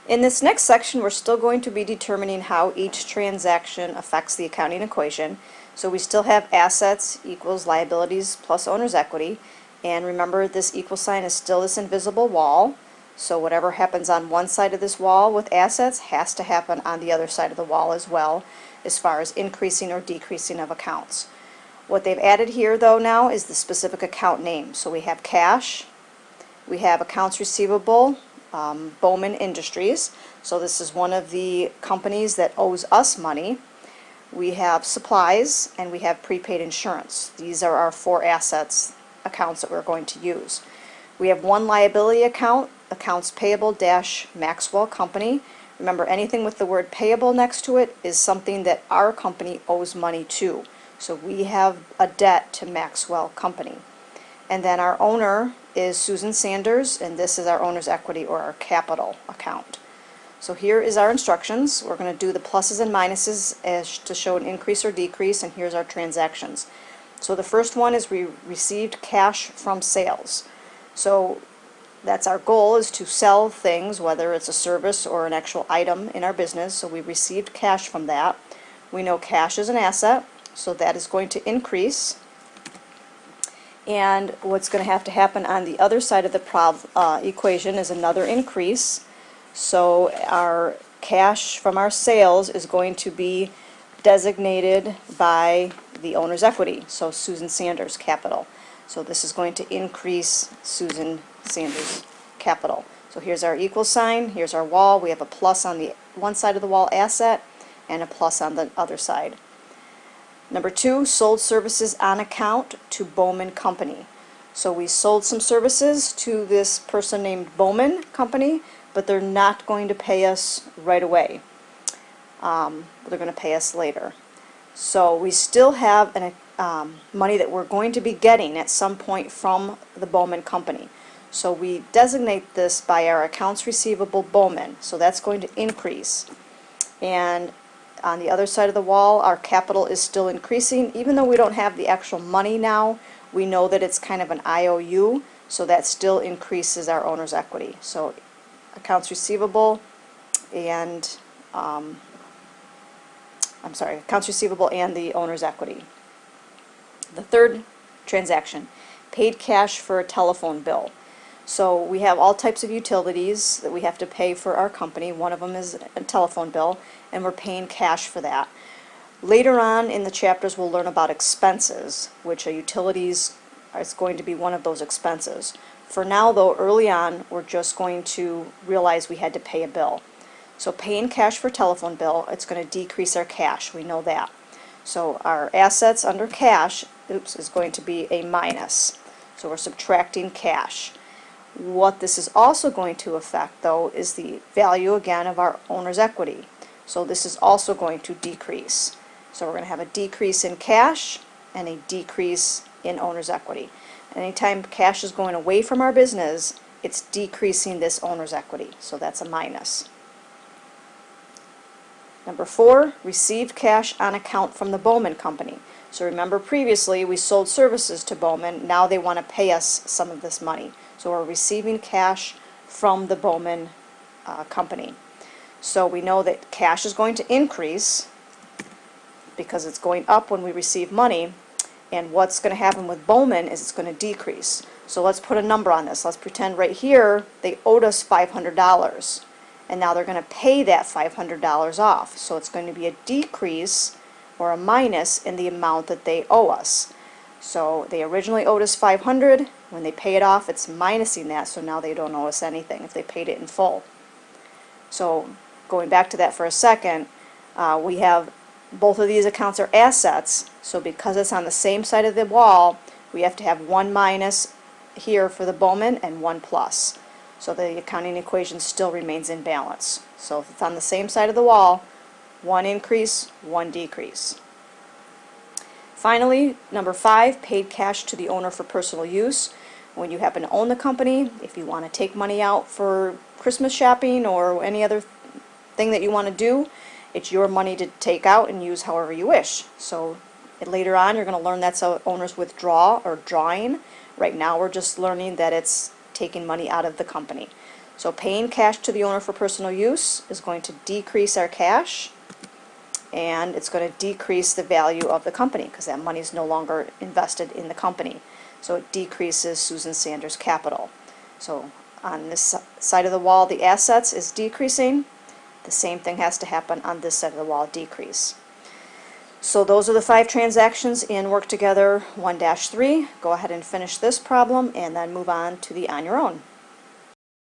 In this next section, we're still going to be determining how each transaction affects the accounting equation. So we still have assets equals liabilities plus owner's equity. And remember, this equal sign is still this invisible wall. So whatever happens on one side of this wall with assets has to happen on the other side of the wall as well, as far as increasing or decreasing of accounts. What they've added here, though, now is the specific account name. So we have cash, we have accounts receivable, Bowman Industries. So this is one of the companies that owes us money. We have supplies, and we have prepaid insurance. These are our four assets accounts that we're going to use. We have one liability account, accounts payable dash Maxwell Company. Remember, anything with the word payable next to it is something that our company owes money to. So we have a debt to Maxwell Company. And then our owner is Susan Sanders, and this is our owner's equity or our capital account. So here is our instructions. We're going to do the pluses and minuses as to show an increase or decrease, and here's our transactions. So the first one is we received cash from sales. So that's our goal, is to sell things, whether it's a service or an actual item in our business. So we received cash from that. We know cash is an asset, so that is going to increase. And what's going to happen on the other side of the equation is another increase. So our cash from our sales is going to be designated by the owner's equity, so Susan Sanders Capital. So this is going to increase Susan Sanders Capital. So here's our equal sign, here's our wall. We have a plus on the one side of the wall, asset, and a plus on the other side. Number 2, sold services on account to Bowman Company. So we sold some services to this person named Bowman Company, but they're not going to pay us right away. They're going to pay us later. So we still have money that we're going to be getting at some point from the Bowman Company. So we designate this by our accounts receivable Bowman. So that's going to increase. And on the other side of the wall, our capital is still increasing. Even though we don't have the actual money now, we know that it's kind of an IOU, so that still increases our owner's equity. So accounts receivable and, accounts receivable and the owner's equity. The third transaction, paid cash for a telephone bill. So we have all types of utilities that we have to pay for our company. One of them is a telephone bill, and we're paying cash for that. Later on in the chapters, we'll learn about expenses, which utilities is going to be one of those expenses. For now, though, early on, we're just going to realize we had to pay a bill. So paying cash for telephone bill, it's going to decrease our cash. We know that. So our assets under cash, is going to be a minus. So we're subtracting cash. What this is also going to affect, though, is the value, again, of our owner's equity. So this is also going to decrease. So we're going to have a decrease in cash and a decrease in owner's equity. Anytime cash is going away from our business, it's decreasing this owner's equity. So that's a minus. Number 4, received cash on account from the Bowman Company. So remember, previously we sold services to Bowman. Now they want to pay us some of this money. So we're receiving cash from the Bowman Company. So we know that cash is going to increase because it's going up when we receive money. And what's going to happen with Bowman is it's going to decrease. So let's put a number on this. Let's pretend right here they owed us $500. And now they're going to pay that $500 off. So it's going to be a decrease or a minus in the amount that they owe us. So they originally owed us $500. When they pay it off, it's minusing that, so now they don't owe us anything if they paid it in full. So going back to that for a second, we have both of these accounts are assets, so because it's on the same side of the wall, we have to have one minus here for the Bowman and one plus. So the accounting equation still remains in balance. So if it's on the same side of the wall, one increase, one decrease. Finally, number 5, paid cash to the owner for personal use. When you happen to own the company, if you want to take money out for Christmas shopping or any other thing that you want to do, it's your money to take out and use however you wish. So later on, you're going to learn that's how owners withdraw or drawing. Right now, we're just learning that it's taking money out of the company. So paying cash to the owner for personal use is going to decrease our cash, and it's going to decrease the value of the company because that money is no longer invested in the company. So it decreases Susan Sanders' capital. So on this side of the wall, the assets is decreasing. The same thing has to happen on this side of the wall, decrease. So those are the 5 transactions in Work Together 1-3. Go ahead and finish this problem and then move on to the On Your Own.